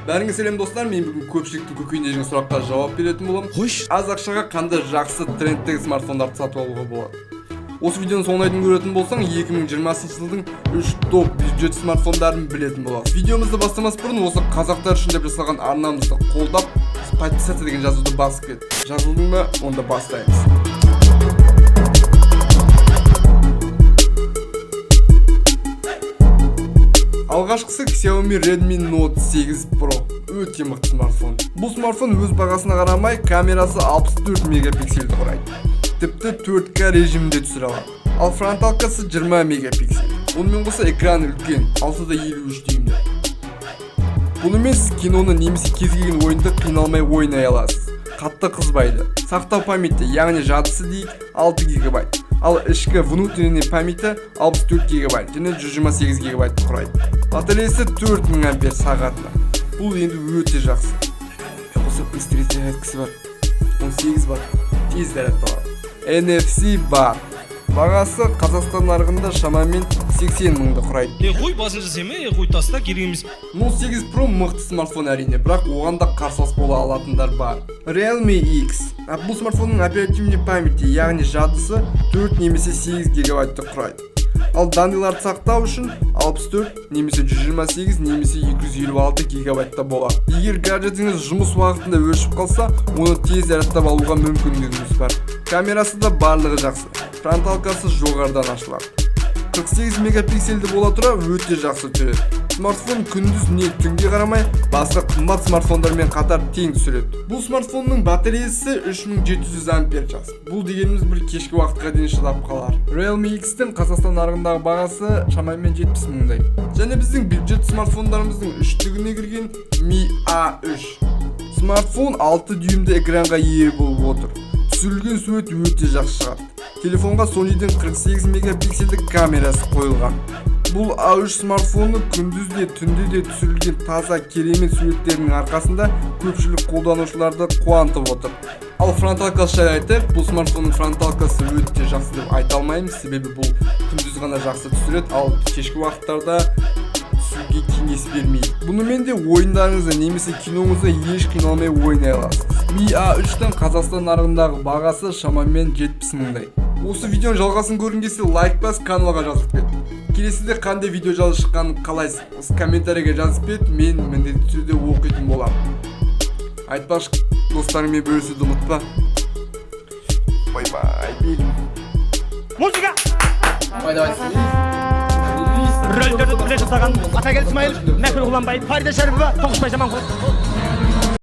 Бәріңе сәлем достар, мен бүгін көпшіліктің көкейінде жүрген сұраққа жауап беретін боламын. Аз ақшаға қандай жақсы трендтегі смартфондарды сатып алуға болады? Осы видеоны соңына дейін көретін болсаң, 2020 жылдың 3 топ бюджет смартфондарын білетін боласың. Видеомызды бастамас бұрын осы қазақтар үшін деп жасалған арнамызды қолдап, подписаться деген жазуды басып кет. Жазылдың ба? Онда бастаймыз. Алғашқысы Xiaomi Redmi Note 8 Pro. Өте мықты смартфон. Бұл смартфон өз бағасына қарамай, камерасы 64 мегапиксельді құрайды. Тіпті 4К режимінде түсіре алады. Ал фронталкасы 20 мегапиксель. Онымен қоса экраны үлкен, 6.53 дюймді. Бұнымен сіз киноны немесе кез келген ойынды қиналмай ойнай аласыз. Қатты қызбайды. Сақтау памяті, яғни жадысы дейік 6 гигабайт. Ал ішкі внутренний памяті 64 гигабайт және 128 гигабайт құрайды. Батареясы 4000 ампер сағатына. Бұл енді өте жақсы. Осы быстрее зарядкасы бар. 18 бар. Тез зарядталады. NFC бар. Бағасы Қазақстан нарығында шамамен 80 мыңды құрайды. Қой басын жасеме, қой таста керек емес. Note 8 Pro мықты смартфон әрине, бірақ оған да қарсылас бола алатындар бар. Realme X. Бұл смартфонның оперативный памяти, яғни жадысы 4 немесе 8 гигабайтты құрайды. Ал данныйларды сақтау үшін 64 немесе 128 немесе 256 гигабайтта болады. Егер гаджетіңіз жұмыс уақытында өшіп қалса, оны тез зарядтап алуға мүмкіндігіңіз бар. Камерасы да барлығы жақсы. Фронталкасы жоғарыдан ашылады. 48 мегапиксельді бола тұра өте жақсы түсіреді. Смартфон күндіз не түнге қарамай басқа қымбат смартфондармен қатар тең түсіреді. Бұл смартфонның батареясы 3700 ампер жас. Бұл дегеніміз бір кешкі уақытқа дейін шыдап қалар. Realme X-тің Қазақстан нарығындағы бағасы шамамен 70 мыңдай. Және біздің бюджет смартфондарымыздың үштігіне кірген Mi A3. Смартфон 6 дюймді экранға ие болып отыр. Түсірілген сурет өте жақсы шығады. Телефонға Sony'дің 48 мегапиксельдік камерасы қойылған. Бұл A3 смартфоны күндіз де түнде де түсірілген таза керемет суреттерінің арқасында көпшілік қолданушыларды қуантып отыр. Ал фронталкасы жайлы айтайық, бұл смартфонның фронталкасы өте жақсы деп айта алмаймыз, себебі бұл күндіз ғана жақсы түсіреді, ал кешкі уақыттарда түсіруге кеңес бермейді. Бұнымен де ойындарыңызды немесе киноңызды еш қиналмай ойнай аласыз. Mi A3-тің Қазақстан нарығындағы бағасы шамамен 70 мыңдай. Осы видеоның жалғасын көргің келсе лайк бас, каналға жазып кет. Келесіде қандай видео жазып шыққанын қалайсың? Осы комментарийге жазып кет, мен міндетті түрде оқитын боламын. Айтпақшы, достарыңмен бөлісуді ұмытпа. Бай-бай, белім. Музыка! Давай, Рөлдерді біле жасаған Атагел Исмаил, Мәкір Ғұланбай, Фарида Шәріпова, Тоғызбай Жаманқұл.